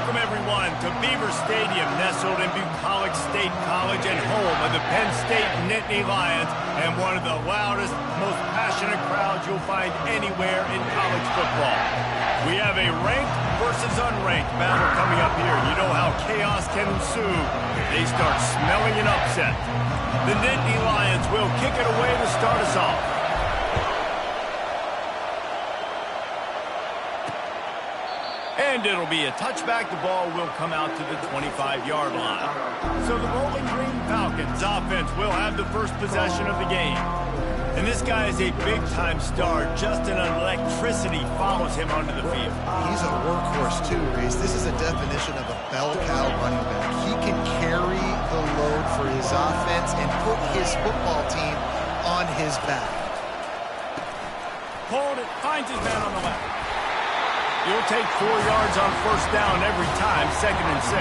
Welcome, everyone, to Beaver Stadium, nestled in Bucolic State College and home of the Penn State Nittany Lions, and one of the loudest, most passionate crowds you'll find anywhere in college football. We have a ranked versus unranked battle coming up here. You know how chaos can ensue if they start smelling an upset. The Nittany Lions will kick it away to start us off. And it'll be a touchback. The ball will come out to the 25-yard line. So the Bowling Green Falcons offense will have the first possession of the game. And this guy is a big-time star. Just an electricity follows him onto the field. He's a workhorse too, Reese. This is a definition of a bell cow running back. He can carry the load for his offense and put his football team on his back. Hold it, finds his man on the left. You'll take 4 yards on first down every time, 2nd and 6.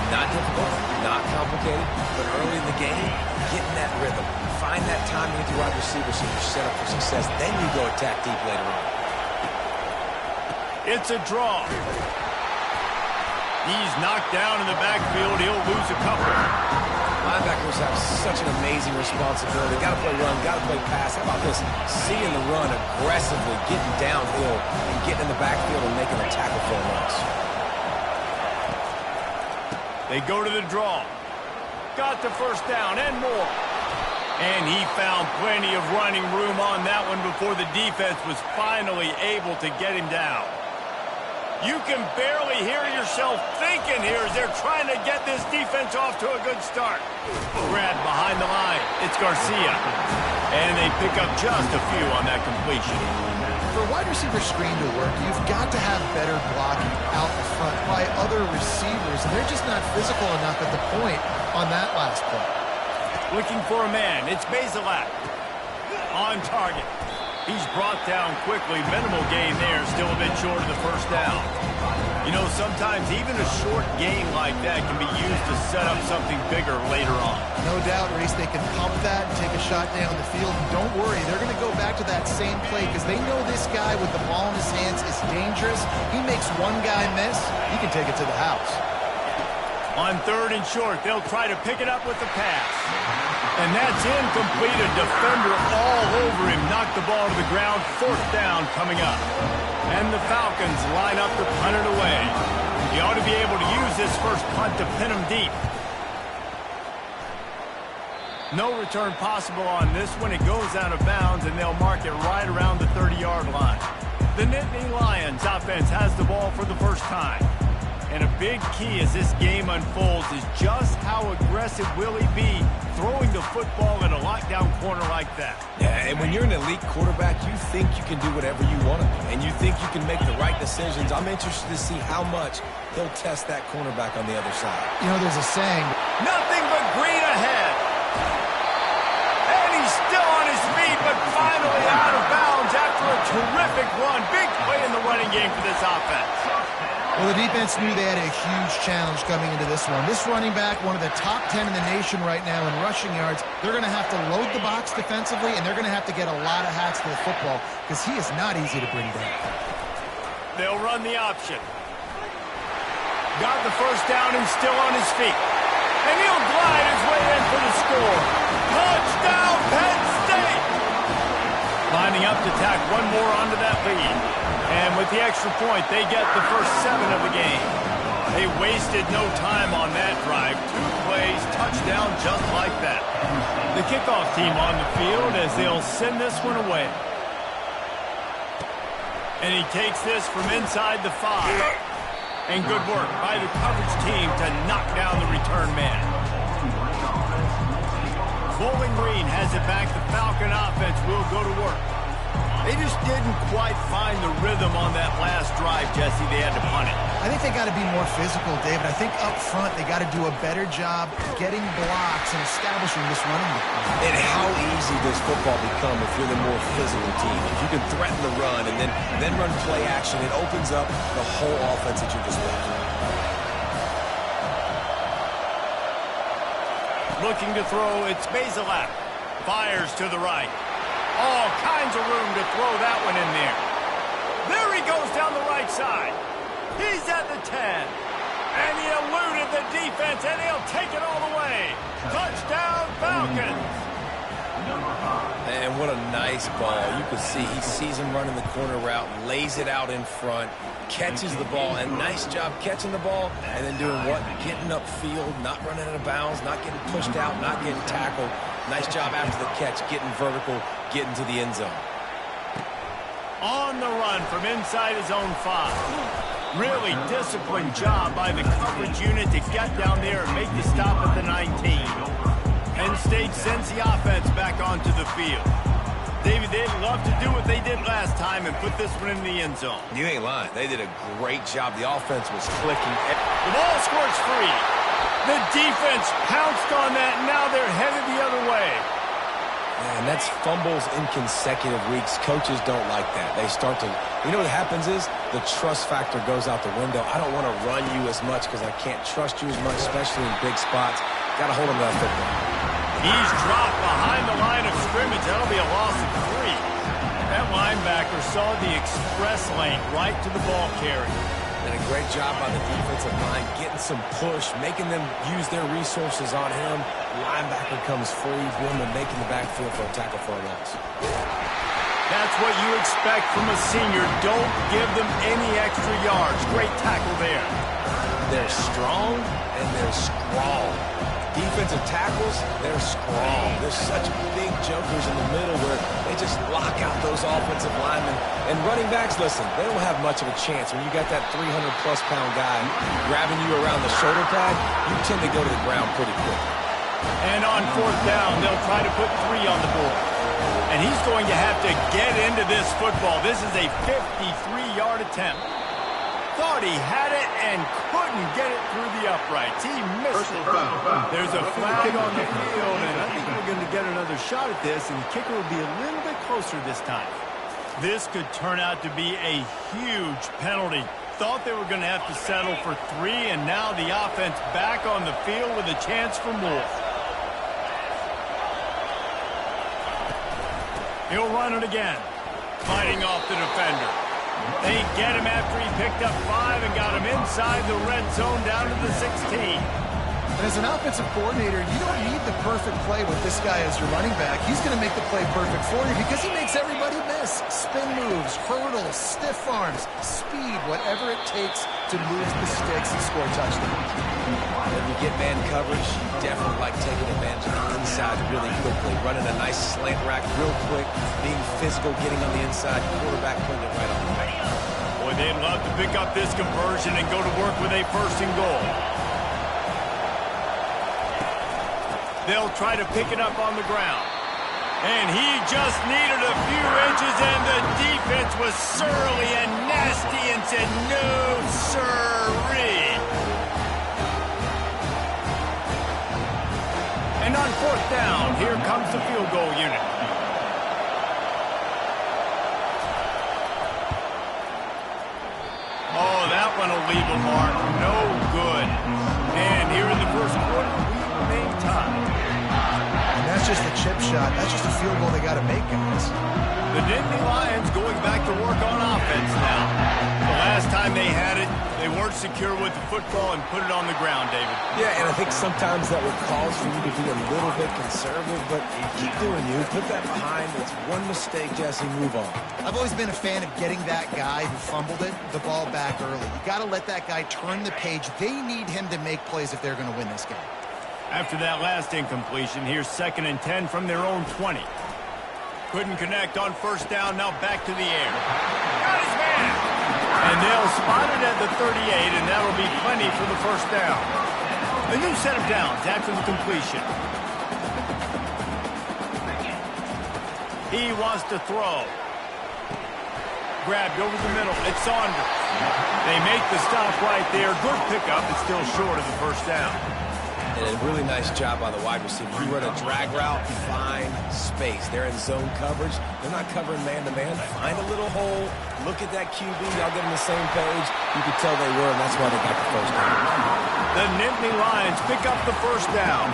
Not difficult, not complicated, but early in the game, getting that rhythm. Find that timing with your wide receiver so you're set up for success. Then you go attack deep later on. It's a draw. He's knocked down in the backfield. He'll lose a couple. Linebackers have such an amazing responsibility. Got to play run, got to play pass. How about this? Seeing the run aggressively, getting downhill, and getting in the backfield and making a tackle for a loss. They go to the draw. Got the first down and more. And he found plenty of running room on that one before the defense was finally able to get him down. You can barely hear yourself thinking here as they're trying to get this defense off to a good start. Grab behind the line. It's Garcia. And they pick up just a few on that completion. For a wide receiver screen to work, you've got to have better blocking out the front by other receivers. And they're just not physical enough at the point on that last play. Looking for a man. It's Bazelak. On target. He's brought down quickly. Minimal gain there. Still a bit short of the first down. You know, sometimes even a short gain like that can be used to set up something bigger later on. No doubt, Reese, they can pump that and take a shot down the field. And don't worry, they're going to go back to that same play because they know this guy with the ball in his hands is dangerous. He makes one guy miss, he can take it to the house. On 3rd and short, they'll try to pick it up with the pass. And that's incomplete. A defender all over him. Knocked the ball to the ground. 4th down coming up. And the Falcons line up to punt it away. You ought to be able to use this first punt to pin them deep. No return possible on this one. It goes out of bounds, and they'll mark it right around the 30-yard line. The Nittany Lions offense has the ball for the first time. And a big key as this game unfolds is just how aggressive will he be throwing the football in a lockdown corner like that. Yeah, and when you're an elite quarterback, you think you can do whatever you want to do, and you think you can make the right decisions. I'm interested to see how much he'll test that cornerback on the other side. You know, there's a saying. Nothing but green ahead. And he's still on his feet, but finally out of bounds after a terrific run. Big play in the running game for this offense. Well, the defense knew they had a huge challenge coming into this one. This running back, one of the top 10 in the nation right now in rushing yards, they're going to have to load the box defensively, and they're going to have to get a lot of hats to the football because he is not easy to bring down. They'll run the option. Got the first down and still on his feet. And he'll glide his way in for the score. Touchdown, Penn State! Lining up to tack one more onto that lead. And with the extra point, they get the first 7 of the game. They wasted no time on that drive. 2 plays, touchdown just like that. The kickoff team on the field as they'll send this one away. And he takes this from inside the 5. And good work by the coverage team to knock down the return man. Bowling Green has it back. The Falcon offense will go to work. They just didn't quite find the rhythm on that last drive, Jesse. They had to punt it. I think they got to be more physical, David. I think up front they got to do a better job getting blocks and establishing this running game. And how easy does football become if you're the more physical team? If you can threaten the run and then run play action, it opens up the whole offense at your disposal. Looking to throw, it's Bazelak. Fires to the right. All kinds of room to throw that one in there. There he goes down the right side. He's at the 10. And he eluded the defense, and he'll take it all the way. Touchdown, Falcons. And what a nice ball. You can see he sees him running the corner route, lays it out in front, catches the ball, and nice job catching the ball and then doing what? Getting upfield, not running out of bounds, not getting pushed out, not getting tackled. Nice job after the catch, getting vertical, getting to the end zone. On the run from inside his own 5. Really disciplined job by the coverage unit to get down there and make the stop at the 19. Penn State sends the offense back onto the field. David, they'd love to do what they did last time and put this one in the end zone. You ain't lying. They did a great job. The offense was clicking. The ball squirts free. The defense pounced on that, and now they're headed the other way. And that's fumbles in consecutive weeks. Coaches don't like that. They start to, you know what happens is the trust factor goes out the window. I don't want to run you as much because I can't trust you as much, especially in big spots. Got to hold him to that football. He's dropped behind the line of scrimmage. That'll be a loss of 3. That linebacker saw the express lane right to the ball carrier. And a great job by the defensive line, getting some push, making them use their resources on him. Linebacker comes free, boom, and making the backfield for a tackle for a loss. That's what you expect from a senior. Don't give them any extra yards. Great tackle there. They're strong and they're strong. Defensive tackles, they're strong. There's such big jokers in the middle where they just block out those offensive linemen. And running backs, listen, they don't have much of a chance. When you got that 300-plus pound guy grabbing you around the shoulder pad, you tend to go to the ground pretty quick. And on 4th down, they'll try to put 3 on the board. And he's going to have to get into this football. This is a 53-yard attempt. Thought he had it and couldn't get it through the uprights. He missed it. There's a flag on the field, and I think we're going to get another shot at this, and the kicker will be a little bit closer this time. This could turn out to be a huge penalty. Thought they were going to have to settle for 3, and now the offense back on the field with a chance for more. He'll run it again, fighting off the defender. They get him after he picked up 5 and got him inside the red zone down to the 16. And as an offensive coordinator, you don't need the perfect play with this guy as your running back. He's going to make the play perfect for you because he makes everybody miss. Spin moves, hurdles, stiff arms, speed, whatever it takes to move the sticks and score touchdowns. When you get man coverage, you definitely like taking advantage of the inside really quickly. Running a nice slant rack real quick, being physical, getting on the inside, quarterback putting it right on the right. Boy, they'd love to pick up this conversion and go to work with a 1st and goal. They'll try to pick it up on the ground. And he just needed a few inches, and the defense was surly and nasty and said, no, sirree. And on 4th down, here comes the field goal unit. Oh, that one will leave a mark. No good. And here in the 1st quarter, we remain tied. And that's just a chip shot. That's just a field goal they got to make, guys. The Nittany Lions going back to work on offense now. The last time they had it, they weren't secure with the football and put it on the ground, David. Yeah, and I think sometimes that would cause for you to be a little bit conservative, but keep doing you. Put that behind. It's one mistake, Jesse, move on. I've always been a fan of getting that guy who fumbled it, the ball back early. You got to let that guy turn the page. They need him to make plays if they're going to win this game. After that last incompletion, here's 2nd and 10 from their own 20. Couldn't connect on 1st down, now back to the air. Got his man! And they'll spot it at the 38, and that'll be plenty for the 1st down. A new set of downs after the completion. He wants to throw. Grabbed over the middle. It's Saunders. They make the stop right there. Good pickup. It's still short of the 1st down. And a really nice job by the wide receiver. You run a drag route, find space. They're in zone coverage. They're not covering man-to-man. Find a little hole. Look at that QB. Y'all get on the same page. You could tell they were, and that's why they got the 1st down. The Nittany Lions pick up the 1st down.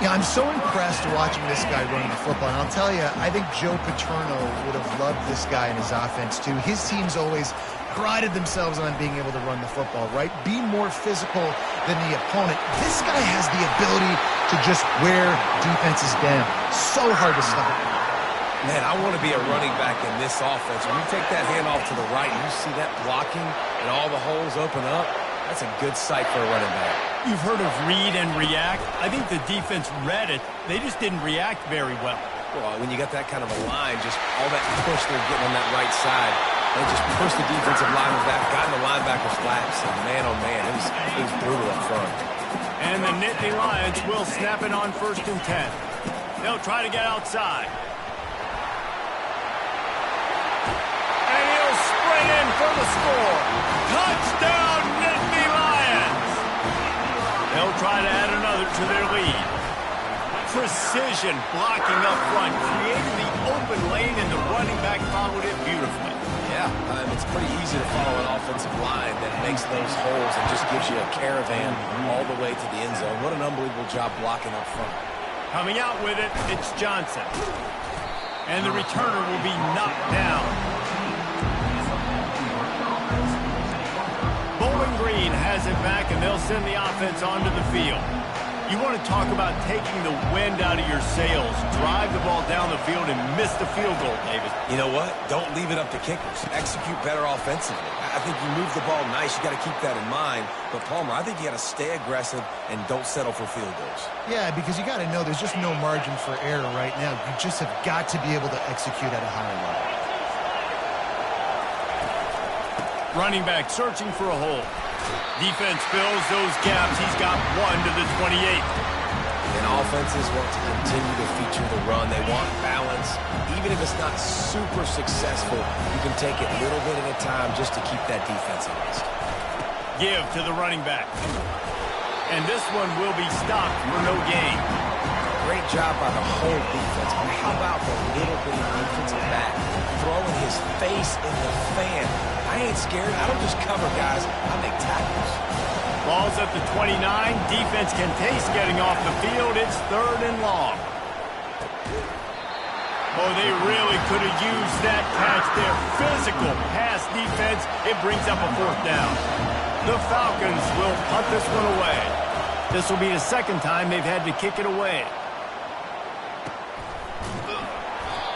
Yeah, I'm so impressed watching this guy running the football. And I'll tell you, I think Joe Paterno would have loved this guy in his offense too. His teams always prided themselves on being able to run the football, right? Be more physical than the opponent. This guy has the ability to just wear defenses down. So hard to stop. Man, I want to be a running back in this offense. When you take that handoff to the right and you see that blocking and all the holes open up, that's a good sight for a running back. You've heard of read and react. I think the defense read it. They just didn't react very well. Well, when you got that kind of a line, just all that push they're getting on that right side, they just pushed the defensive lineman back, got in the linebacker's laps, and man, oh man, it was brutal up front. And the Nittany Lions will snap it on 1st and 10. They'll try to get outside. And he'll sprint in for the score. Touchdown, Nittany Lions! They'll try to add another to their lead. Precision blocking up front, creating the open lane, and the running back followed it beautifully. Yeah, it's pretty easy to follow an offensive line that makes those holes and just gives you a caravan all the way to the end zone. What an unbelievable job blocking up front. Coming out with it, it's Johnson. And the returner will be knocked down. Bowling Green has it back, and they'll send the offense onto the field. You want to talk about taking the wind out of your sails. Drive the ball down the field and miss the field goal, David. You know what? Don't leave it up to kickers. Execute better offensively. I think you move the ball nice. You got to keep that in mind. But, Palmer, I think you got to stay aggressive and don't settle for field goals. Yeah, because you got to know there's just no margin for error right now. You just have got to be able to execute at a higher level. Running back searching for a hole. Defense fills those gaps. He's got 1 to the 28. And offenses want to continue to feature the run. They want balance. Even if it's not super successful, you can take it little bit at a time just to keep that defense honest. Give to the running back. And this one will be stopped for no gain. Great job by the whole defense. But how about the little bit of defensive back throwing his face in the fan? I ain't scared. I don't just cover guys. I make tackles. Ball's at the 29. Defense can taste getting off the field. It's 3rd and long. Oh, they really could have used that catch there. Physical pass defense. It brings up a 4th down. The Falcons will punt this one away. This will be the 2nd time they've had to kick it away.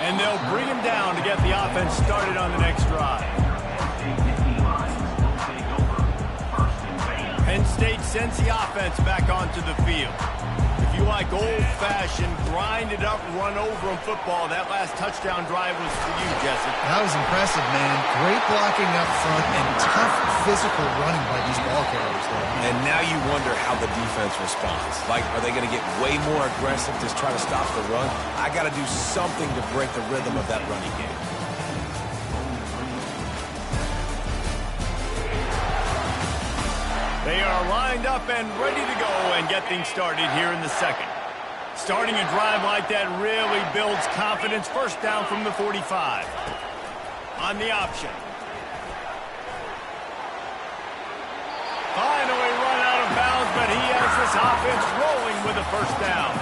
And they'll bring him down to get the offense started on the next drive. Penn State sends the offense back onto the field. If you like old-fashioned, grind-it-up, run-over-'em football, that last touchdown drive was for you, Jesse. That was impressive, man. Great blocking up front and tough physical running by these ball carriers there. And now you wonder how the defense responds. Like, are they going to get way more aggressive to try to stop the run? I got to do something to break the rhythm of that running game. They are lined up and ready to go and get things started here in the 2nd. Starting a drive like that really builds confidence. 1st down from the 45. On the option. Finally run out of bounds, but he has this offense rolling with a 1st down.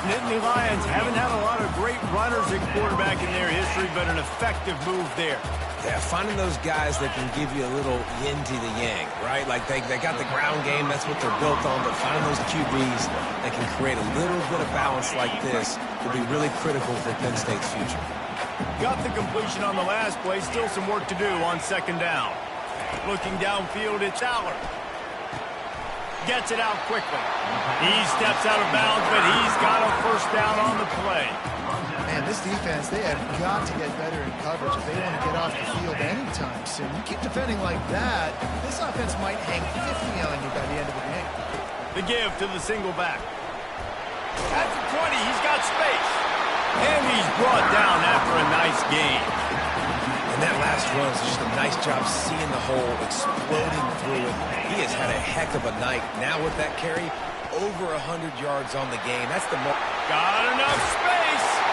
Nittany Lions haven't had a lot of great runners at quarterback in their history, but an effective move there. Yeah, finding those guys that can give you a little yin to the yang, right? Like they got the ground game, that's what they're built on, but finding those QBs that can create a little bit of balance like this will be really critical for Penn State's future. Got the completion on the last play, still some work to do on 2nd down. Looking downfield, it's Allard. Gets it out quickly. He steps out of bounds, but he's got a 1st down on the play. Man, this defense, they have got to get better in coverage if they want to get off the field anytime soon. You keep defending like that, this offense might hang 50 on you by the end of the game. The give to the single back. At the 20, he's got space. And he's brought down after a nice gain. And that last run was just a nice job seeing the hole, exploding through it. He has had a heck of a night. Now with that carry, over 100 yards on the game. That's the most. Got enough space.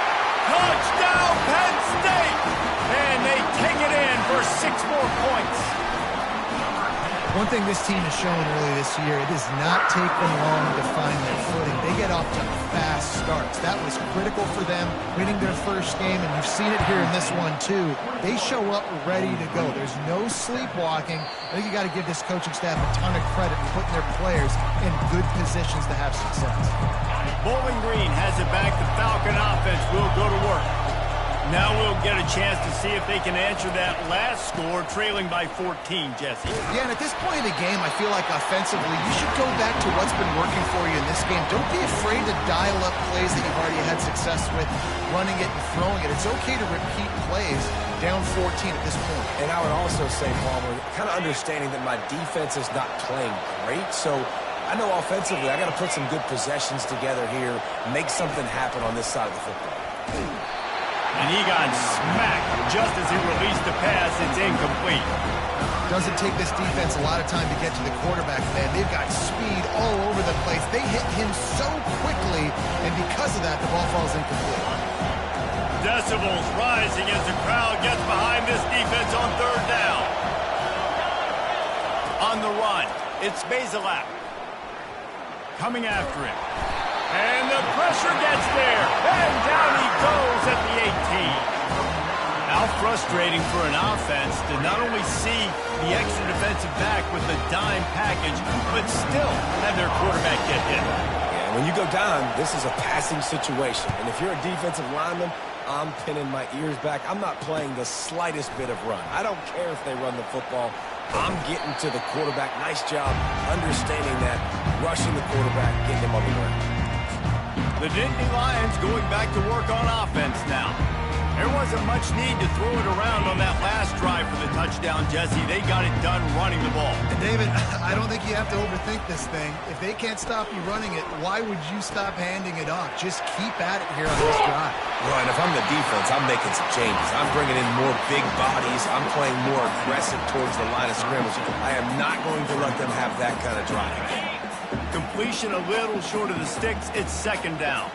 Touchdown, Penn State! And they take it in for 6 more points. One thing this team has shown early this year, it does not take them long to find their footing. They get off to fast starts. That was critical for them, winning their first game, and you've seen it here in this one too. They show up ready to go. There's no sleepwalking. I think you got to give this coaching staff a ton of credit for putting their players in good positions to have success. Bowling Green has it back. The Falcon offense will go to work. Now we'll get a chance to see if they can answer that last score, trailing by 14, Jesse. Yeah, and at this point in the game, I feel like offensively, you should go back to what's been working for you in this game. Don't be afraid to dial up plays that you've already had success with, running it and throwing it. It's okay to repeat plays down 14 at this point. And I would also say, Palmer, kind of understanding that my defense is not playing great, so I know offensively I got to put some good possessions together here, make something happen on this side of the football. And he got smacked just as he released the pass. It's incomplete. Doesn't take this defense a lot of time to get to the quarterback, man. They've got speed all over the place. They hit him so quickly, and because of that, the ball falls incomplete. Decibels rising as the crowd gets behind this defense on third down. On the run, it's Bazelak coming after him. And the pressure gets there. And down he goes at the 18. How frustrating for an offense to not only see the extra defensive back with the dime package, but still have their quarterback get hit. Yeah, when you go down, this is a passing situation. And if you're a defensive lineman, I'm pinning my ears back. I'm not playing the slightest bit of run. I don't care if they run the football. I'm getting to the quarterback. Nice job understanding that, rushing the quarterback, getting him on the ground. The Nittany Lions going back to work on offense now. There wasn't much need to throw it around on that last drive for the touchdown, Jesse. They got it done running the ball. And David, I don't think you have to overthink this thing. If they can't stop you running it, why would you stop handing it off? Just keep at it here on this drive. Well, and if I'm the defense, I'm making some changes. I'm bringing in more big bodies. I'm playing more aggressive towards the line of scrimmage. I am not going to let them have that kind of drive. Completion a little short of the sticks. It's second down.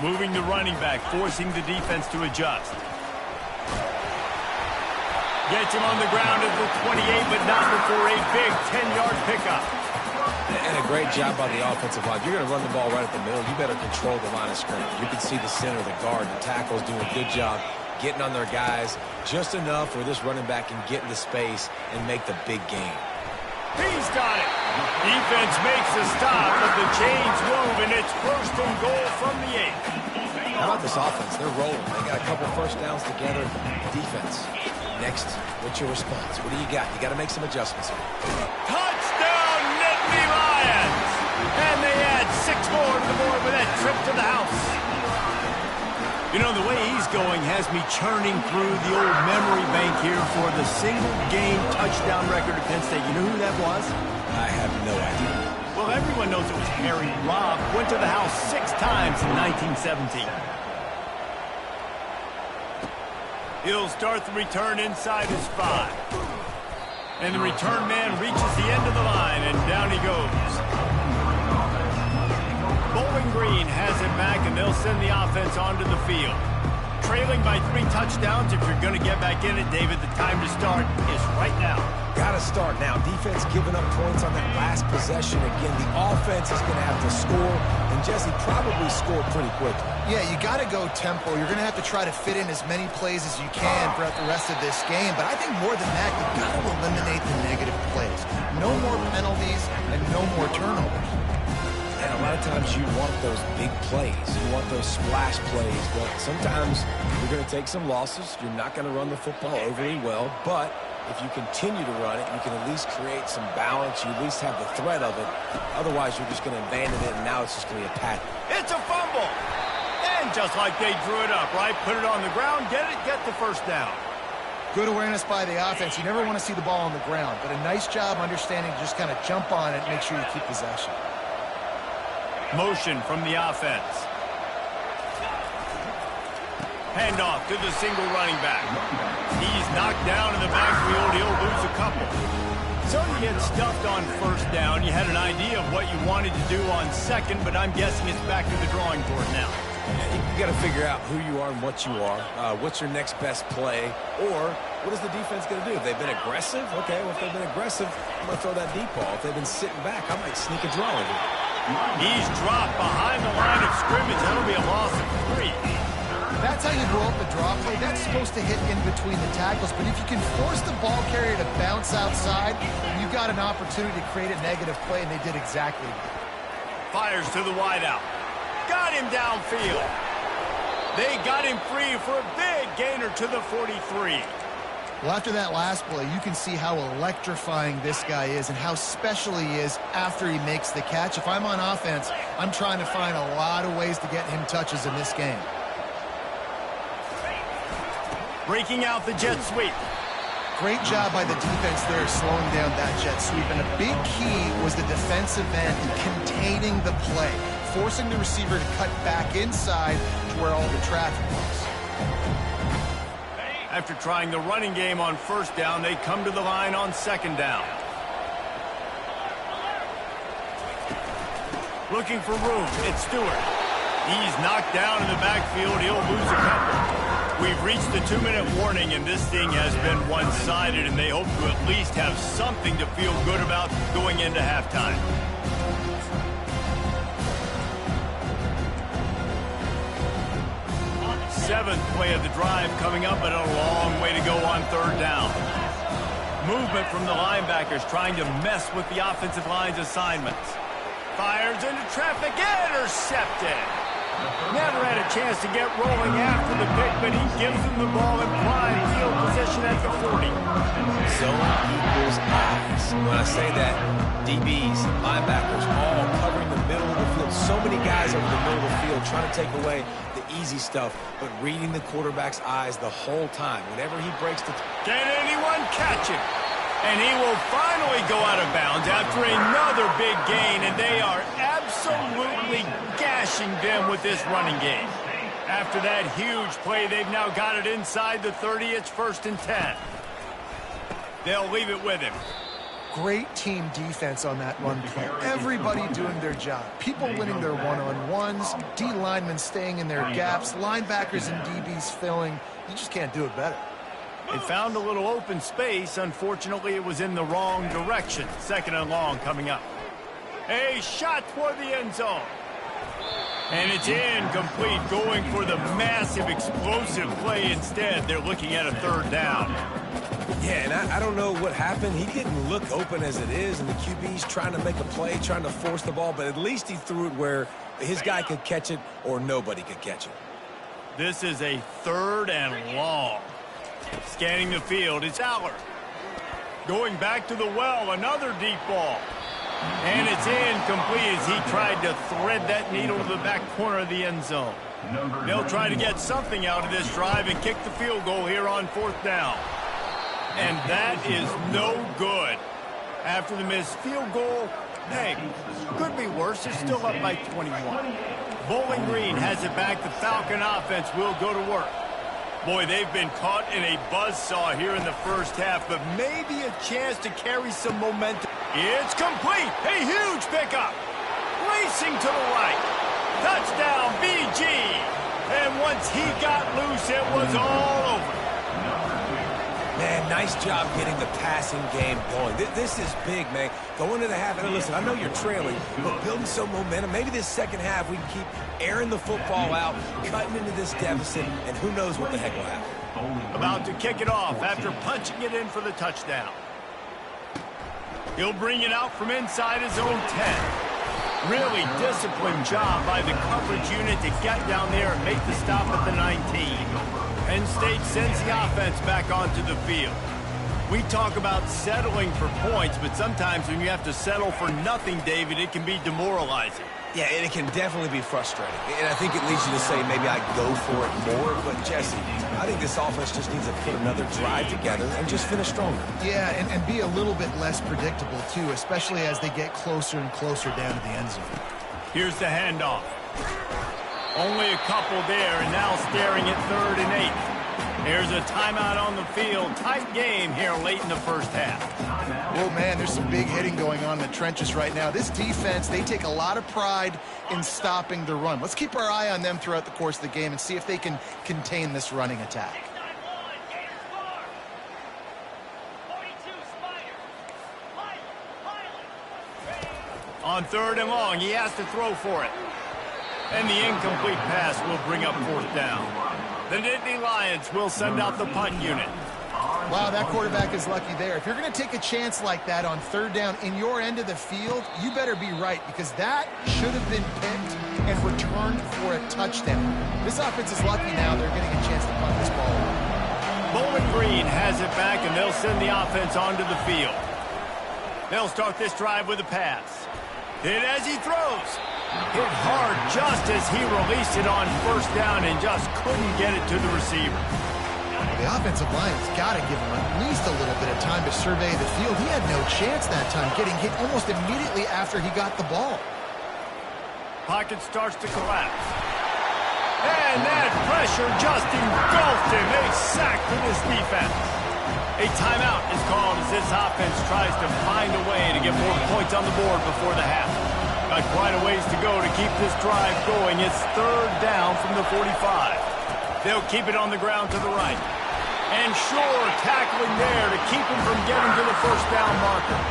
Moving the running back, forcing the defense to adjust. Gets him on the ground at the 28, but not before a big 10-yard pickup. And a great job by the offensive line. You're going to run the ball right at the middle. You better control the line of scrimmage. You can see the center, the guard, the tackles doing a good job getting on their guys just enough where this running back can get into space and make the big game. He's got it. Defense makes the stop, but the chains move, and it's first and goal from the 8. How about this offense? They're rolling. They got a couple first downs together. Defense. Next, what's your response? What do you got? You got to make some adjustments here. Touchdown, Nittany Lions! And they add 6 more to the board with that trip to the house. You know, the way he's going has me churning through the old memory bank here for the single-game touchdown record at Penn State. You know who that was? I have no idea. Well, everyone knows it was Harry Robb. Went to the house 6 times in 1917. He'll start the return inside his 5. And the return man reaches the end of the line, and down he goes. Bowling Green has it back, and they'll send the offense onto the field. Trailing by 3 touchdowns. If you're going to get back in it, David, the time to start is right now. Got to start now. Defense giving up points on that last possession. Again, the offense is going to have to score, and Jesse probably scored pretty quickly. Yeah, you got to go tempo. You're going to have to try to fit in as many plays as you can throughout the rest of this game. But I think more than that, you've got to eliminate the negative plays. No more penalties and no more turnovers. And a lot of times you want those big plays. You want those splash plays. But sometimes you're going to take some losses. You're not going to run the football overly well. But if you continue to run it, you can at least create some balance. You at least have the threat of it. Otherwise, you're just going to abandon it, and now it's just going to be a pattern. It's a fumble. And just like they drew it up, right? Put it on the ground, get the first down. Good awareness by the offense. You never want to see the ball on the ground, but a nice job understanding to just kind of jump on it and make sure you keep possession. Motion from the offense. Handoff to the single running back. He's knocked down in the backfield. He'll lose a couple. So you get stuffed on first down. You had an idea of what you wanted to do on second, but I'm guessing it's back to the drawing board now. You got to figure out who you are and what you are. What's your next best play? Or what is the defense going to do? If they've been aggressive, okay, well, if they've been aggressive, I'm going to throw that deep ball. If they've been sitting back, I might sneak a draw in here. He's dropped behind the line of scrimmage. That'll be a loss of 3. That's how you roll up the draw play. That's supposed to hit in between the tackles. But if you can force the ball carrier to bounce outside, you've got an opportunity to create a negative play, and they did exactly that. Fires to the wideout. Got him downfield. They got him free for a big gainer to the 43. Well, after that last play, you can see how electrifying this guy is and how special he is after he makes the catch. If I'm on offense, I'm trying to find a lot of ways to get him touches in this game. Breaking out the jet sweep. Great job by the defense there slowing down that jet sweep. And a big key was the defensive end containing the play, forcing the receiver to cut back inside to where all the traffic was. After trying the running game on first down, they come to the line on second down. Looking for room. It's Stewart. He's knocked down in the backfield. He'll lose a couple. We've reached the 2-minute warning, and this thing has been one-sided, and they hope to at least have something to feel good about going into halftime. Seventh play of the drive coming up, but a long way to go on third down. Movement from the linebackers trying to mess with the offensive line's assignments. Fires into traffic, intercepted. Never had a chance to get rolling after the pick, but he gives them the ball in prime field position at the 40. Zone equals eyes. When I say that, DBs, linebackers, all covering the middle of the field. So many guys over the middle of the field trying to take away the easy stuff, but reading the quarterback's eyes the whole time. Whenever he breaks the... Can anyone catch him? And he will finally go out of bounds after another big gain, and they are absolutely gashing them with this running game. After that huge play, they've now got it inside the 30. It's 1st and 10. They'll leave it with him. Great team defense on that run play. Everybody doing their job. People winning their one-on-ones, D linemen staying in their gaps, linebackers and DBs filling. You just can't do it better. They found a little open space. Unfortunately, it was in the wrong direction. 2nd and long coming up. A shot toward the end zone. And it's incomplete, going for the massive explosive play instead. They're looking at a 3rd down. Yeah, and I don't know what happened. He didn't look open as it is, and the QB's trying to make a play, trying to force the ball, but at least he threw it where his guy could catch it or nobody could catch it. This is a 3rd and long. Scanning the field, it's Aller. Going back to the well, another deep ball. And it's incomplete as he tried to thread that needle to the back corner of the end zone. They'll try to get something out of this drive and kick the field goal here on 4th down. And that is no good. After the missed field goal, hey, could be worse. They're still up by 21. Bowling Green has it back. The Falcon offense will go to work. Boy, they've been caught in a buzzsaw here in the first half, but maybe a chance to carry some momentum. It's complete. A huge pickup. Racing to the right. Touchdown, BG. And once he got loose, it was all over. Man, nice job getting the passing game going. This is big, man. Go into the half, and listen, I know you're trailing, but building some momentum. Maybe this second half we can keep airing the football out, cutting into this deficit, and who knows what the heck will happen. About to kick it off after punching it in for the touchdown. He'll bring it out from inside his own 10. Really disciplined job by the coverage unit to get down there and make the stop at the 19. Penn State sends the offense back onto the field. We talk about settling for points, but sometimes when you have to settle for nothing, David, it can be demoralizing. Yeah, and it can definitely be frustrating. And I think it leads you to say maybe I go for it more. But, Jesse, I think this offense just needs to put another drive together and just finish stronger. Yeah, and be a little bit less predictable, too, especially as they get closer and closer down to the end zone. Here's the handoff. Only a couple there, and now staring at 3rd and 8. Here's a timeout on the field. Tight game here late in the first half. Oh, man, there's some big hitting going on in the trenches right now. This defense, they take a lot of pride in stopping the run. Let's keep our eye on them throughout the course of the game and see if they can contain this running attack. On 3rd and long, he has to throw for it. And the incomplete pass will bring up 4th down. The Nittany Lions will send out the punt unit. Wow, that quarterback is lucky there. If you're going to take a chance like that on 3rd down in your end of the field, you better be right, because that should have been picked and returned for a touchdown. This offense is lucky now they're getting a chance to punt this ball away. Bowling Green has it back, and they'll send the offense onto the field. They'll start this drive with a pass. Hit as he throws. Hit hard just as he released it on 1st down and just couldn't get it to the receiver. The offensive line's got to give him at least a little bit of time to survey the field. He had no chance that time, getting hit almost immediately after he got the ball. Pocket starts to collapse. And that pressure just engulfed him. A sack for this defense. A timeout is called as this offense tries to find a way to get more points on the board before the half. Got quite a ways to go to keep this drive going. It's 3rd down from the 45. They'll keep it on the ground to the right. And sure, tackling there to keep him from getting to the 1st down marker.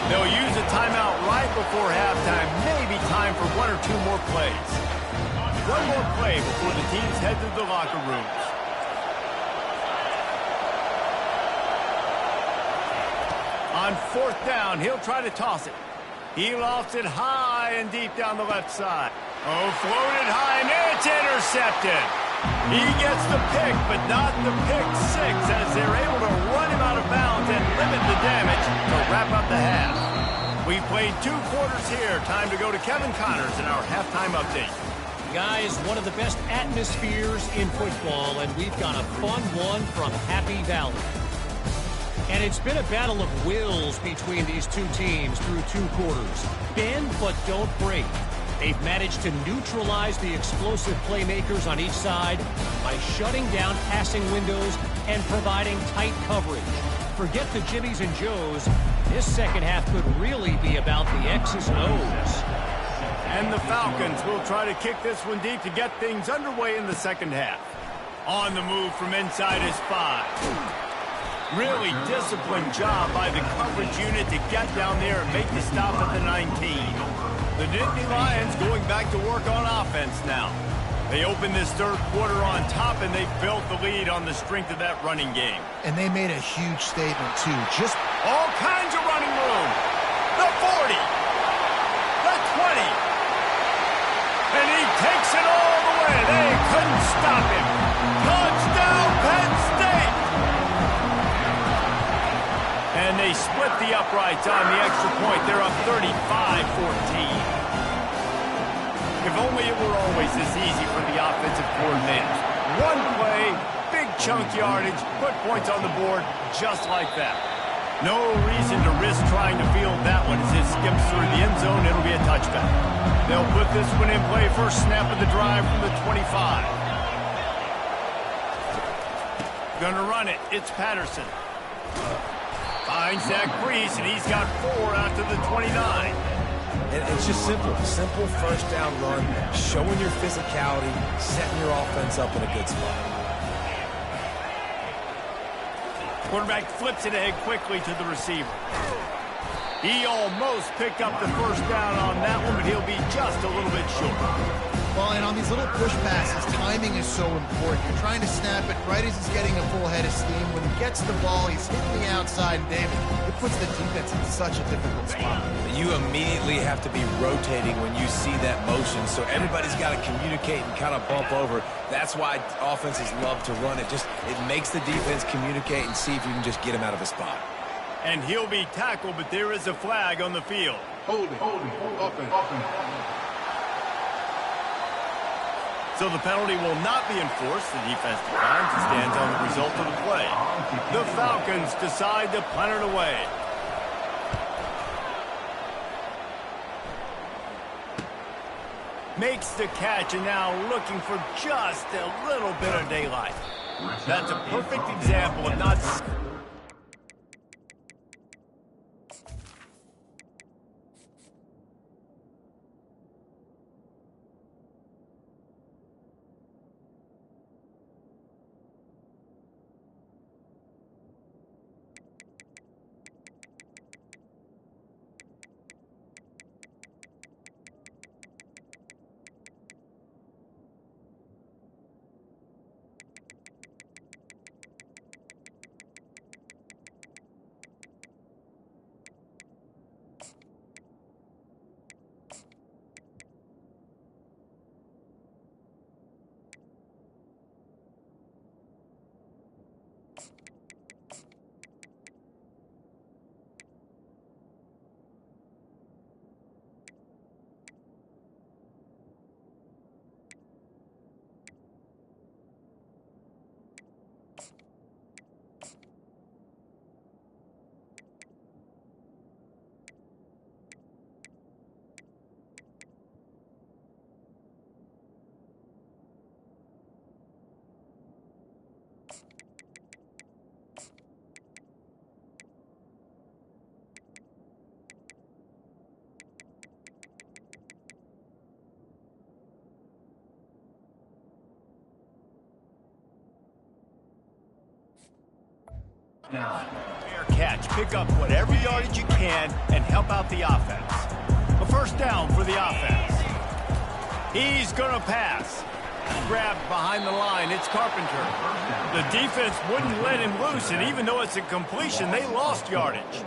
They'll use a timeout right before halftime. Maybe time for 1 or 2 more plays. One more play before the teams head to the locker rooms. On 4th down, he'll try to toss it. He lofts it high and deep down the left side. Oh, floated high, and it's intercepted. He gets the pick, but not the pick 6, as they're able to run him out of bounds and limit the damage to wrap up the half. We've played 2 quarters here. Time to go to Kevin Connors in our halftime update. Guys, one of the best atmospheres in football, and we've got a fun one from Happy Valley. And it's been a battle of wills between these 2 teams through 2 quarters. Bend but don't break. They've managed to neutralize the explosive playmakers on each side by shutting down passing windows and providing tight coverage. Forget the Jimmies and Joes. This second half could really be about the X's and O's. And the Falcons will try to kick this one deep to get things underway in the second half. On the move from inside his 5. Really disciplined job by the coverage unit to get down there and make the stop at the 19. The Nittany Lions going back to work on offense now. They opened this 3rd quarter on top, and they built the lead on the strength of that running game. And they made a huge statement, too. Just all kinds of running room. The 40. The 20. And he takes it all the way. They couldn't stop him. Touchdown, Penn State. And they split the uprights on the extra point. They're up 35-14. If only it were always this easy for the offensive coordinators. One play, big chunk yardage, put points on the board just like that. No reason to risk trying to field that one as it skips through the end zone. It'll be a touchback. They'll put this one in play first snap of the drive from the 25. Gonna run it. It's Patterson. Finds Zach Brees, and he's got 4 after the 29. And it's just simple 1st down run, showing your physicality, setting your offense up in a good spot. Quarterback flips it ahead quickly to the receiver. He almost picked up the 1st down on that one, but he'll be just a little bit short. Well, and on these little push passes, timing is so important. You're trying to snap it right as he's getting a full head of steam. When he gets the ball, he's hitting the outside, and David, it puts the defense in such a difficult spot. You immediately have to be rotating when you see that motion, so everybody's got to communicate and kind of bump over. That's why offenses love to run it. It makes the defense communicate and see if you can just get him out of a spot. And he'll be tackled, but there is a flag on the field. Holding, offense. So the penalty will not be enforced. The defense declines and stands on the result of the play. The Falcons decide to punt it away. makes the catch, and now looking for just a little bit of daylight. That's a perfect example of not... Fair catch. Pick up whatever yardage you can and help out the offense. A first down for the offense. He's going to pass. Grabbed behind the line. It's Carpenter. The defense wouldn't let him loose, and even though it's a completion, they lost yardage.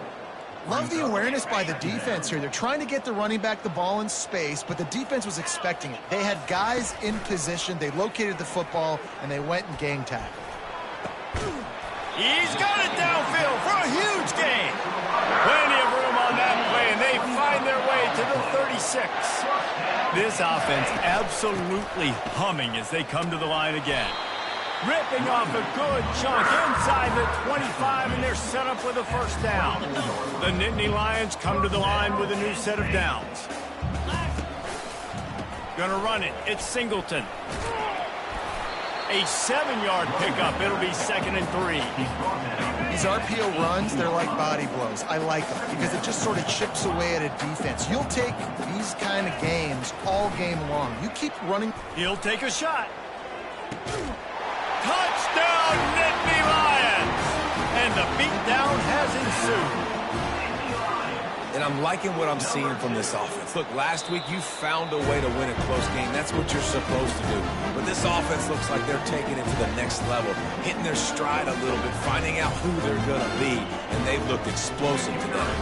Love the awareness by the defense here. They're trying to get the running back the ball in space, but the defense was expecting it. They had guys in position. They located the football, and they went and gang tackled. He's got it downfield for a huge gain. Plenty of room on that play, and they find their way to the 36. This offense absolutely humming as they come to the line again. Ripping off a good chunk inside the 25, and they're set up with a first down. The Nittany Lions come to the line with a new set of downs. Gonna run it. It's Singleton. A 7-yard pickup. It'll be 2nd and 3. These RPO runs, they're like body blows. I like them because it just sort of chips away at a defense. You'll take these kind of games all game long. You keep running. He'll take a shot. Touchdown, Nittany Lions! And the beatdown has ensued. And I'm liking what I'm seeing from this offense. Look, last week you found a way to win a close game. That's what you're supposed to do. But this offense looks like they're taking it to the next level, hitting their stride a little bit, finding out who they're going to be, and they've looked explosive tonight.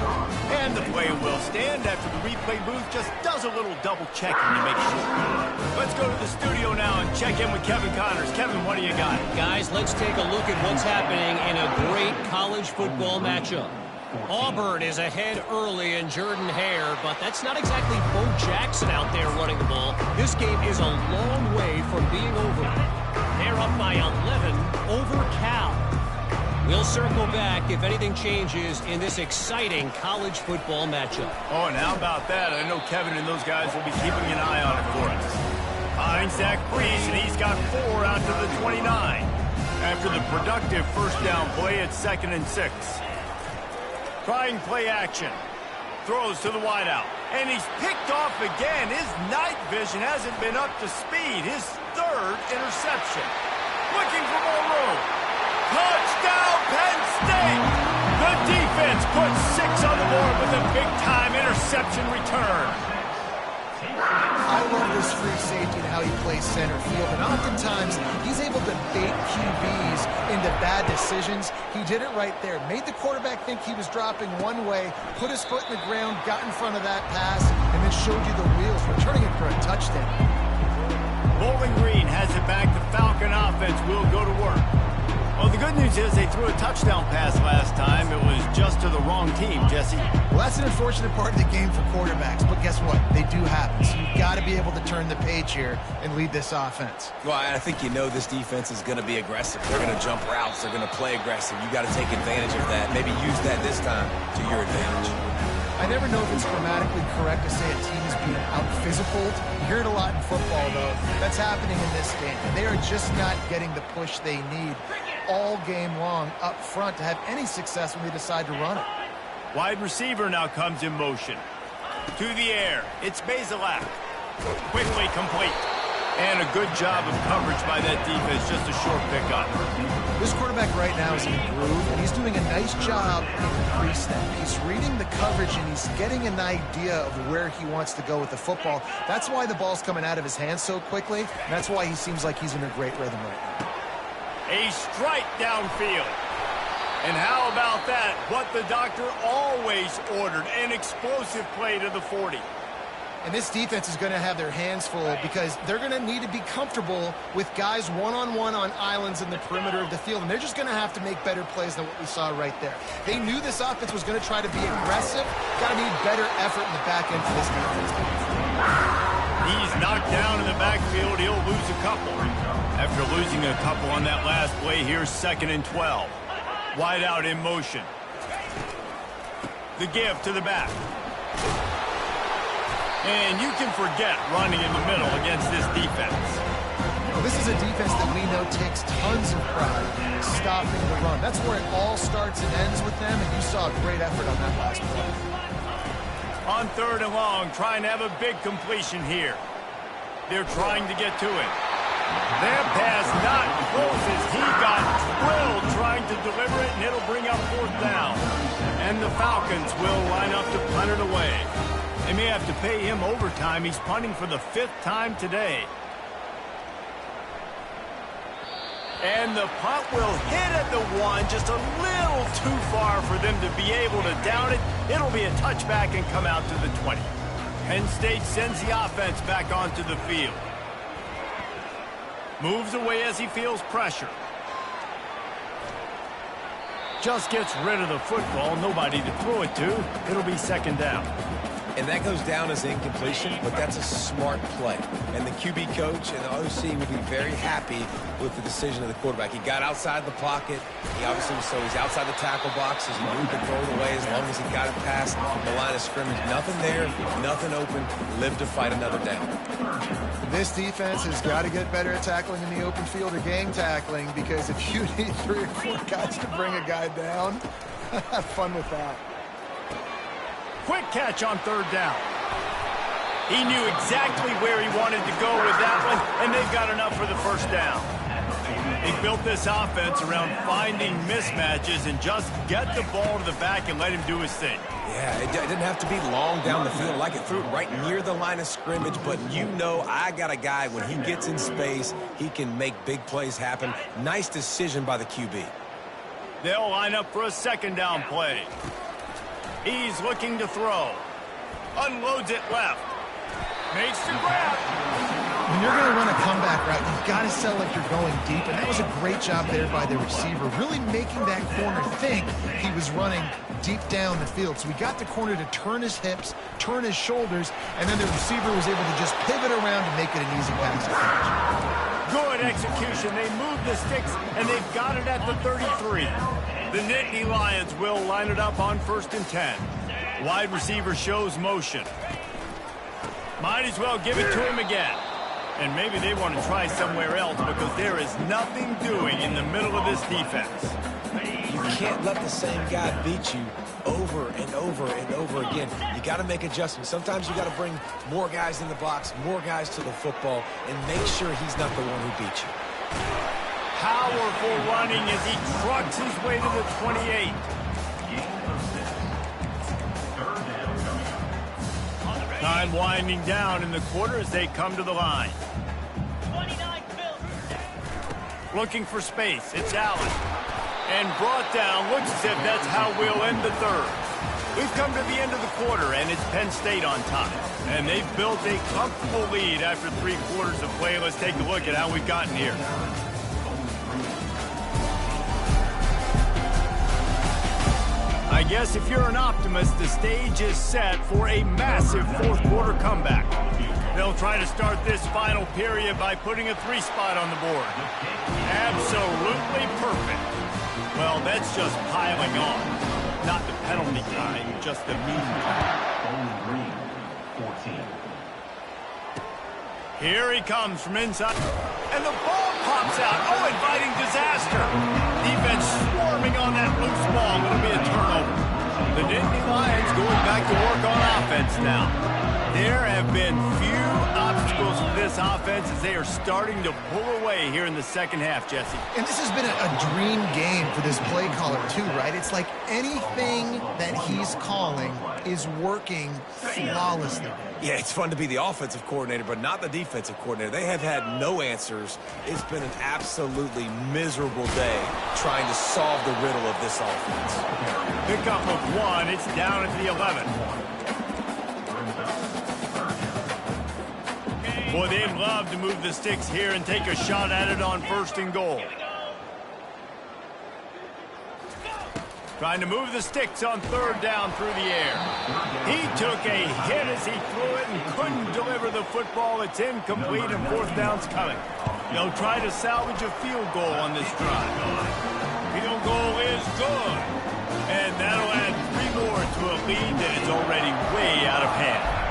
And the play will stand after the replay booth just does a little double checking to make sure. Let's go to the studio now and check in with Kevin Connors. Kevin, what do you got? Guys, let's take a look at what's happening in a great college football matchup. Auburn is ahead early in Jordan Hare, but that's not exactly Bo Jackson out there running the ball. This game is a long way from being over. They're up by 11 over Cal. We'll circle back if anything changes in this exciting college football matchup. Oh, and how about that? I know Kevin and those guys will be keeping an eye on it for us. Finds Zach Priest, and he's got 4 out to the 29. After the productive first down play, it's 2nd and 6. Trying play action. Throws to the wideout. And he's picked off again. His night vision hasn't been up to speed. His 3rd interception. Looking for more room. Touchdown, Penn State! The defense puts 6 on the board with a big-time interception return. I love this free safety and how he plays center field, and oftentimes he's able to bait QBs into bad decisions. He did it right there. Made the quarterback think he was dropping one way, put his foot in the ground, got in front of that pass, and then showed you the wheels, returning it for a touchdown. Bowling Green has it back. The Falcon offense will go to work. Well, the good news is they threw a touchdown pass last time. It was just to the wrong team, Jesse. Well, that's an unfortunate part of the game for quarterbacks, but guess what? They do happen. So you've got to be able to turn the page here and lead this offense. Well, I think you know this defense is going to be aggressive. They're going to jump routes. They're going to play aggressive. You got to take advantage of that. Maybe use that this time to your advantage. I never know if it's grammatically correct to say a team is being out-physicaled. You hear it a lot in football, though. That's happening in this game. They are just not getting the push they need all game long up front to have any success when they decide to run it. Wide receiver now comes in motion. To the air. It's Bazelak. Quickly complete. And a good job of coverage by that defense. Just a short pickup. This quarterback right now is in a groove, and he's doing a nice job in the pre-snap. He's reading the coverage, and he's getting an idea of where he wants to go with the football. That's why the ball's coming out of his hands so quickly, and that's why he seems like he's in a great rhythm right now. A strike downfield. And how about that? What the doctor always ordered, an explosive play to the 40. And this defense is going to have their hands full because they're going to need to be comfortable with guys one-on-one on islands in the perimeter of the field. And they're just going to have to make better plays than what we saw right there. They knew this offense was going to try to be aggressive. Got to need better effort in the back end for this defense. He's knocked down in the backfield. He'll lose a couple. After losing a couple on that last play, here's 2nd and 12. Wide out in motion. The give to the back. And you can forget running in the middle against this defense. Well, this is a defense that we know takes tons of pride stopping the run. That's where it all starts and ends with them, and you saw a great effort on that last play. On 3rd and long, trying to have a big completion here. They're trying to get to it. Their pass not close as he got drilled trying to deliver it, and it'll bring up 4th down. And the Falcons will line up to punt it away. They may have to pay him overtime. He's punting for the 5th time today. And the punt will hit at the 1, just a little too far for them to be able to down it. It'll be a touchback and come out to the 20. Penn State sends the offense back onto the field. Moves away as he feels pressure. Just gets rid of the football. Nobody to throw it to. It'll be 2nd down. And that goes down as incompletion, but that's a smart play. And the QB coach and the OC will be very happy with the decision of the quarterback. He got outside the pocket. He obviously, so he's outside the tackle box. He knew he could throw it away as long as he got it past the line of scrimmage. Nothing there, nothing open. Live to fight another down. This defense has got to get better at tackling in the open field or gang tackling, because if you need 3 or 4 guys to bring a guy down, have fun with that. Quick catch on 3rd down. He knew exactly where he wanted to go with that one, and they've got enough for the 1st down. They built this offense around finding mismatches and just get the ball to the back and let him do his thing. Yeah, it didn't have to be long down the field. Like it threw it right near the line of scrimmage, but you know I got a guy, when he gets in space, he can make big plays happen. Nice decision by the QB. They'll line up for a 2nd down play. He's looking to throw. Unloads it left. Makes the grab. When you're going to run a comeback route, you've got to sell like you're going deep, and that was a great job there by the receiver, really making that corner think he was running deep down the field. So we got the corner to turn his hips, turn his shoulders, and then the receiver was able to just pivot around and make it an easy pass to catch. Good execution. They move the sticks, and they've got it at the 33. The Nittany Lions will line it up on 1st and 10. Wide receiver shows motion. Might as well give it to him again. And maybe they want to try somewhere else, because there is nothing doing in the middle of this defense. You can't let the same guy beat you over and over and over again. You got to make adjustments. Sometimes you got to bring more guys in the box, more guys to the football, and make sure he's not the one who beat you. Powerful running as he trucks his way to the 28. Time winding down in the quarter as they come to the line. Looking for space. It's Allen. And brought down. Looks as if that's how we'll end the 3rd. We've come to the end of the quarter, and it's Penn State on top. And they've built a comfortable lead after 3 quarters of play. Let's take a look at how we've gotten here. I guess if you're an optimist, the stage is set for a massive fourth-quarter comeback. They'll try to start this final period by putting a 3-spot on the board. Absolutely perfect. Well, that's just piling on. Not the penalty kind, just the mean kind. Here he comes from inside. And the ball pops out. Oh, inviting disaster. Defense swarming on that loose ball. It'll be a turnover. The Nittany Lions going back to work on offense now. There have been few obstacles for this offense as they are starting to pull away here in the second half, Jesse. And this has been a dream game for this play caller, too, right? It's like anything that he's calling is working flawlessly. Yeah, it's fun to be the offensive coordinator, but not the defensive coordinator. They have had no answers. It's been an absolutely miserable day trying to solve the riddle of this offense. Pickup of 1. It's down at the 11. Boy, they'd love to move the sticks here and take a shot at it on 1st and goal. Trying to move the sticks on 3rd down through the air. He took a hit as he threw it and couldn't deliver the football. It's incomplete and 4th down's coming. They'll try to salvage a field goal on this drive. Field goal is good. And that'll add 3 more to a lead that is already way out of hand.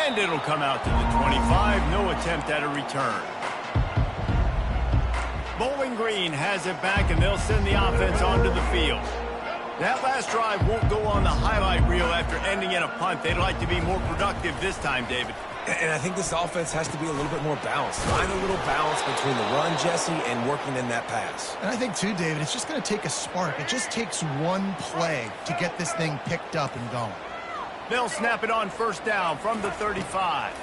And it'll come out to the 25. No attempt at a return. Bowling Green has it back, and they'll send the offense onto the field. That last drive won't go on the highlight reel after ending in a punt. They'd like to be more productive this time, David. And I think this offense has to be a little bit more balanced. Find a little balance between the run, Jesse, and working in that pass. And I think, too, David, it's just going to take a spark. It just takes one play to get this thing picked up and going. They'll snap it on 1st down from the 35.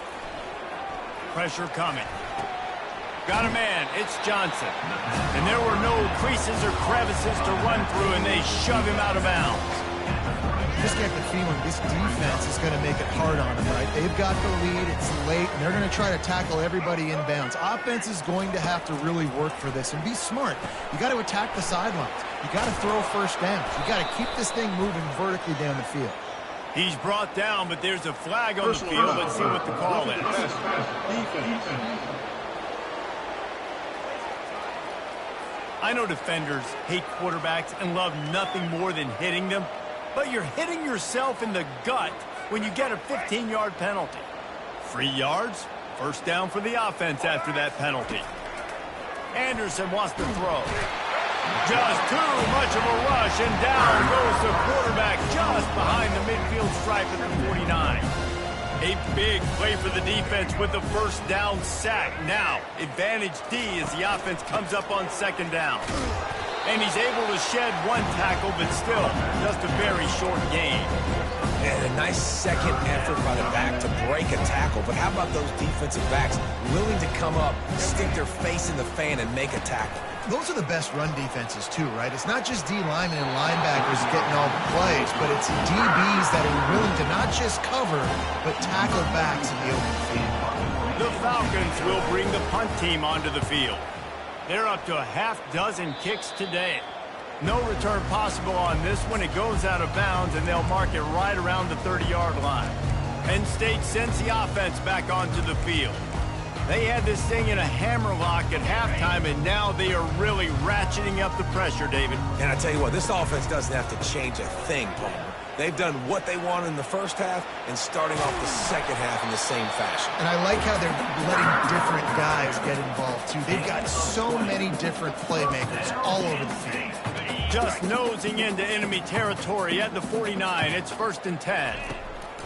Pressure coming. Got a man. It's Johnson. And there were no creases or crevices to run through, and they shove him out of bounds. Just get the feeling this defense is going to make it hard on them, right? They've got the lead. It's late, and they're going to try to tackle everybody in bounds. Offense is going to have to really work for this and be smart. You got to attack the sidelines. You got to throw 1st downs. You got to keep this thing moving vertically down the field. He's brought down, but there's a flag on the field. Let's see what the call is. I know defenders hate quarterbacks and love nothing more than hitting them, but you're hitting yourself in the gut when you get a 15-yard penalty. 3 yards, 1st down for the offense after that penalty. Anderson wants to throw. Just too much of a rush, and down goes the quarterback just behind the midfield stripe at the 49. A big play for the defense with the 1st down sack. Now, advantage D as the offense comes up on 2nd down. And he's able to shed 1 tackle, but still, just a very short gain. And a nice second effort by the back to break a tackle. But how about those defensive backs willing to come up, stick their face in the fan, and make a tackle? Those are the best run defenses, too, right? It's not just D linemen and linebackers getting all the plays, but it's DBs that are willing to not just cover, but tackle backs in the open field. The Falcons will bring the punt team onto the field. They're up to a half-dozen kicks today. No return possible on this one. It goes out of bounds, and they'll mark it right around the 30-yard line. Penn State sends the offense back onto the field. They had this thing in a hammerlock at halftime, and now they are really ratcheting up the pressure, David. And I tell you what, this offense doesn't have to change a thing, Paul. They've done what they wanted in the 1st half and starting off the 2nd half in the same fashion. And I like how they're letting different guys get involved, too. They've got so many different playmakers all over the field. Just nosing into enemy territory at the 49. It's 1st and 10.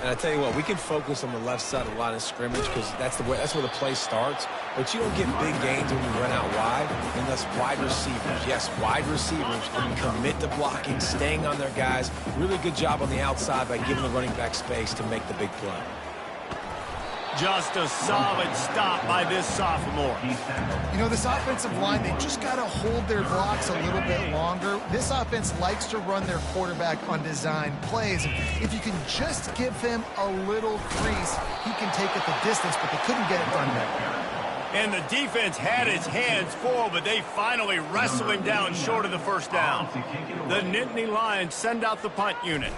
And I tell you what, we can focus on the left side of the line of scrimmage because that's where the play starts. But you don't get big gains when you run out wide unless wide receivers. Yes, wide receivers commit to blocking, staying on their guys. Really good job on the outside by giving the running back space to make the big play. Just a solid stop by this sophomore. You know, this offensive line, they just got to hold their blocks a little bit longer. This offense likes to run their quarterback on design plays. And if you can just give him a little crease, he can take it the distance, but they couldn't get it done there. And the defense had its hands full, but they finally wrestle him down short of the first down. The Nittany Lions send out the punt unit.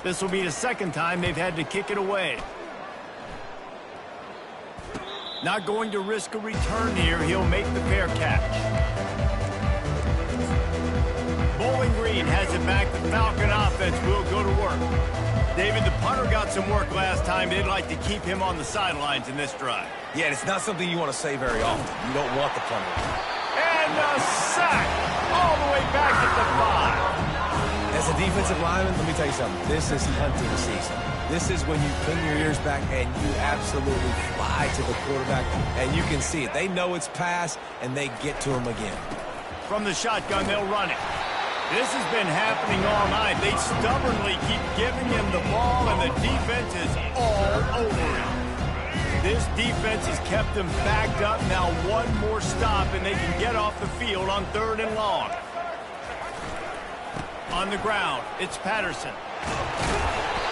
This will be the second time they've had to kick it away. Not going to risk a return here. He'll make the fair catch. Bowling Green has it back. The Falcon offense will go to work. David, the punter got some work last time. They'd like to keep him on the sidelines in this drive. Yeah, it's not something you want to say very often. You don't want the punter. And a sack all the way back at the 5. As a defensive lineman, let me tell you something. This is hunting season. This is when you pin your ears back and you absolutely fly to the quarterback, and you can see it. They know it's pass, and they get to him again. From the shotgun, they'll run it. This has been happening all night. They stubbornly keep giving him the ball, and the defense is all over him. This defense has kept them backed up. Now one more stop, and they can get off the field on 3rd and long. On the ground, it's Patterson.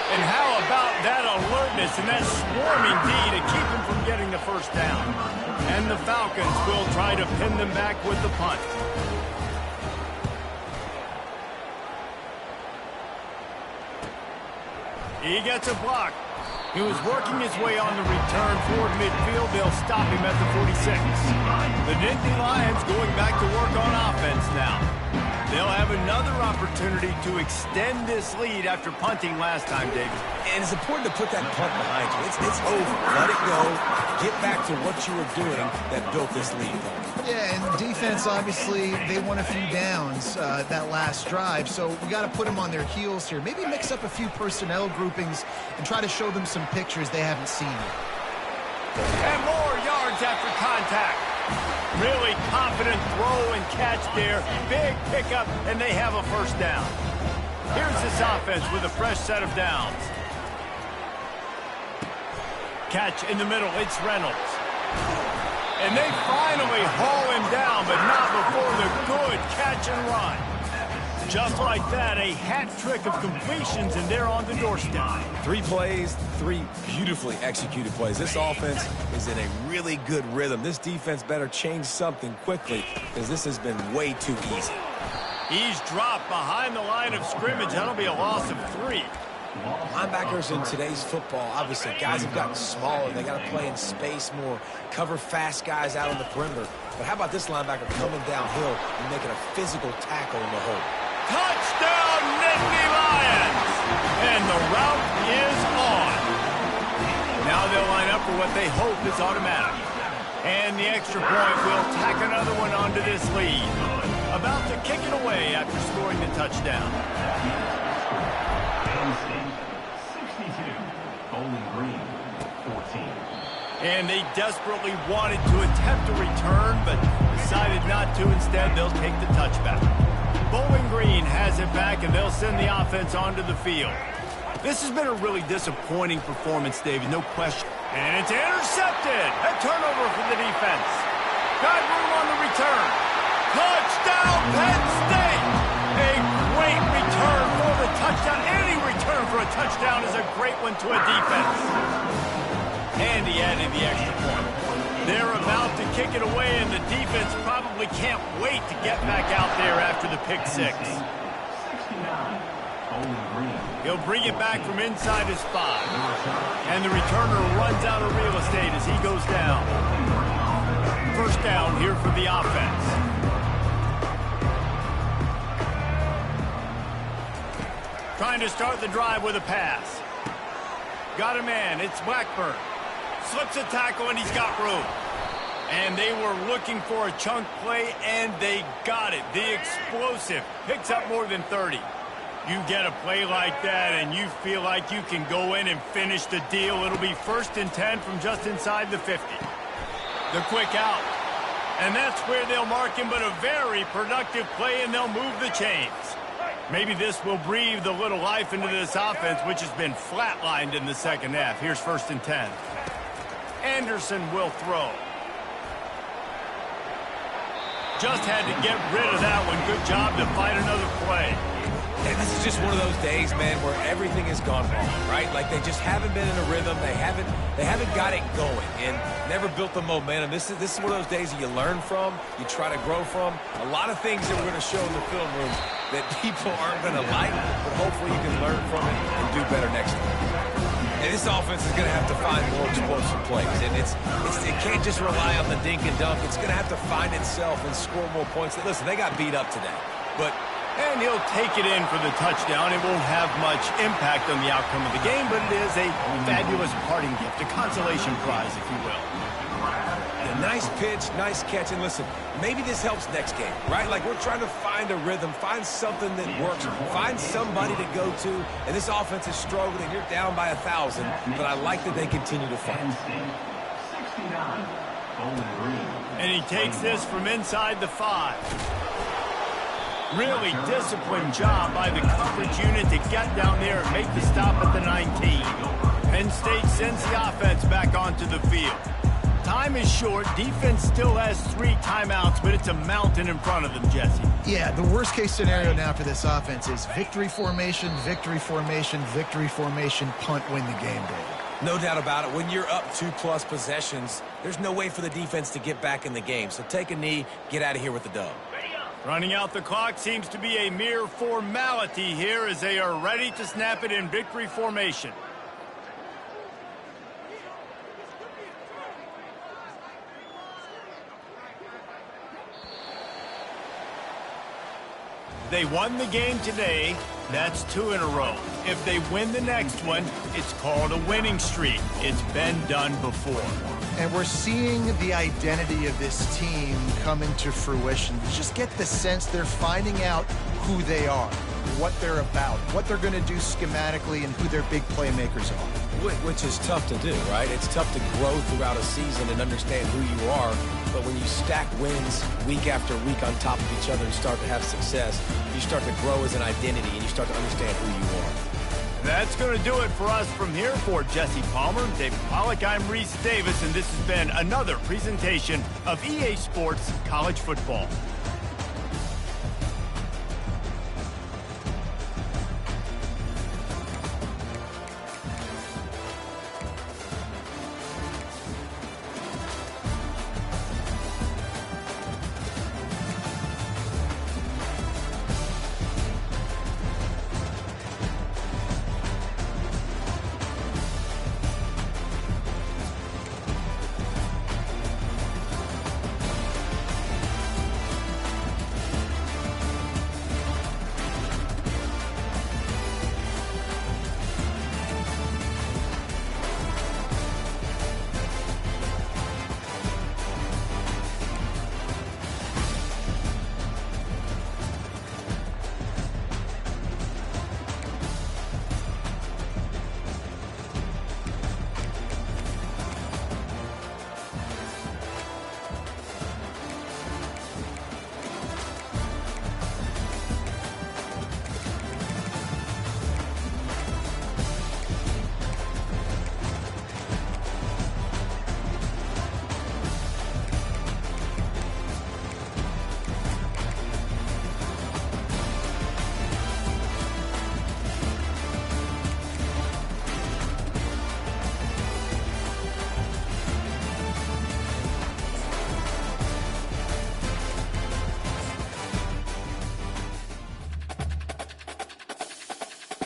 And how about that alertness and that swarming D to keep him from getting the first down? And the Falcons will try to pin them back with the punt. He gets a block. He was working his way on the return toward midfield. They'll stop him at the 46. The Nittany Lions going back to work on offense now. They'll have another opportunity to extend this lead after punting last time, David. And it's important to put that punt behind you. It's over. Let it go. Get back to what you were doing that built this lead. Yeah, and defense, obviously, they won a few downs that last drive, so we got to put them on their heels here. Maybe mix up a few personnel groupings and try to show them some pictures they haven't seen yet. And more yards after contact. Really confident throw and catch there. Big pickup, and they have a first down. Here's this offense with a fresh set of downs. Catch in the middle. It's Reynolds. And they finally haul him down, but not before the good catch and run. Just like that, a hat trick of completions, and they're on the doorstep. 3 plays, 3 beautifully executed plays. This offense is in a really good rhythm. This defense better change something quickly, because this has been way too easy. He's dropped behind the line of scrimmage. That'll be a loss of 3. Linebackers in today's football, obviously, guys have gotten smaller. They got to play in space more, cover fast guys out on the perimeter. But how about this linebacker coming downhill and making a physical tackle in the hole? Touchdown, Nittany Lions! And the route is on. Now they'll line up for what they hope is automatic. And the extra point will tack another one onto this lead. About to kick it away after scoring the touchdown. Penn State, 62. Bowling Green, 14. And they desperately wanted to attempt a return, but decided not to. Instead, they'll take the touchback. Bowling Green has it back, and they'll send the offense onto the field. This has been a really disappointing performance, David, no question. And it's intercepted. A turnover for the defense. Got room on the return. Touchdown, Penn State! A great return for the touchdown. Any return for a touchdown is a great one to a defense. And he added the extra point. They're about to kick it away, and the defense probably can't wait to get back out there after the pick 6. 69. Bowling Green. He'll bring it back from inside his 5. And the returner runs out of real estate as he goes down. First down here for the offense. Trying to start the drive with a pass. Got a man. It's Blackburn. Slips a tackle, and he's got room. And they were looking for a chunk play, and they got it. The explosive picks up more than 30. You get a play like that, and you feel like you can go in and finish the deal. It'll be 1st and 10 from just inside the 50. The quick out. And that's where they'll mark him, but a very productive play, and they'll move the chains. Maybe this will breathe a little life into this offense, which has been flatlined in the second half. Here's 1st and 10. Anderson will throw. Just had to get rid of that one. Good job to fight another play. And this is just one of those days, man, where everything has gone wrong, right? Like they just haven't been in a rhythm. They haven't got it going and never built the momentum. This is one of those days that you learn from, you try to grow from. A lot of things that we're going to show in the film room that people aren't going to like, but hopefully you can learn from it and do better next time. And this offense is going to have to find more explosive plays. And it can't just rely on the dink and dunk. It's going to have to find itself and score more points. Listen, they got beat up today, And he'll take it in for the touchdown. It won't have much impact on the outcome of the game, but it is a fabulous parting gift, a consolation prize, if you will. A nice pitch, nice catch. And listen, maybe this helps next game, right? Like we're trying to find a rhythm, find something that works, find somebody to go to. And this offense is struggling. You're down by 1,000, but I like that they continue to fight. 69, Bowling Green. And he takes this from inside the 5. Really disciplined job by the coverage unit to get down there and make the stop at the 19. Penn State sends the offense back onto the field. Time is short. Defense still has 3 timeouts, but it's a mountain in front of them, Jesse. Yeah, the worst-case scenario now for this offense is victory formation, victory formation, victory formation, punt, win the game, David. No doubt about it. When you're up 2+ possessions, there's no way for the defense to get back in the game. So take a knee, get out of here with the dub. Running out the clock seems to be a mere formality here as they are ready to snap it in victory formation. They won the game today. That's 2 in a row. If they win the next one, it's called a winning streak. It's been done before. And we're seeing the identity of this team come into fruition. You just get the sense they're finding out who they are, what they're about, what they're going to do schematically, and who their big playmakers are. Which is tough to do, right? It's tough to grow throughout a season and understand who you are. But when you stack wins week after week on top of each other and start to have success, you start to grow as an identity and you start to understand who you are. That's going to do it for us from here. For Jesse Palmer, David Pollack, I'm Reese Davis, and this has been another presentation of EA Sports College Football.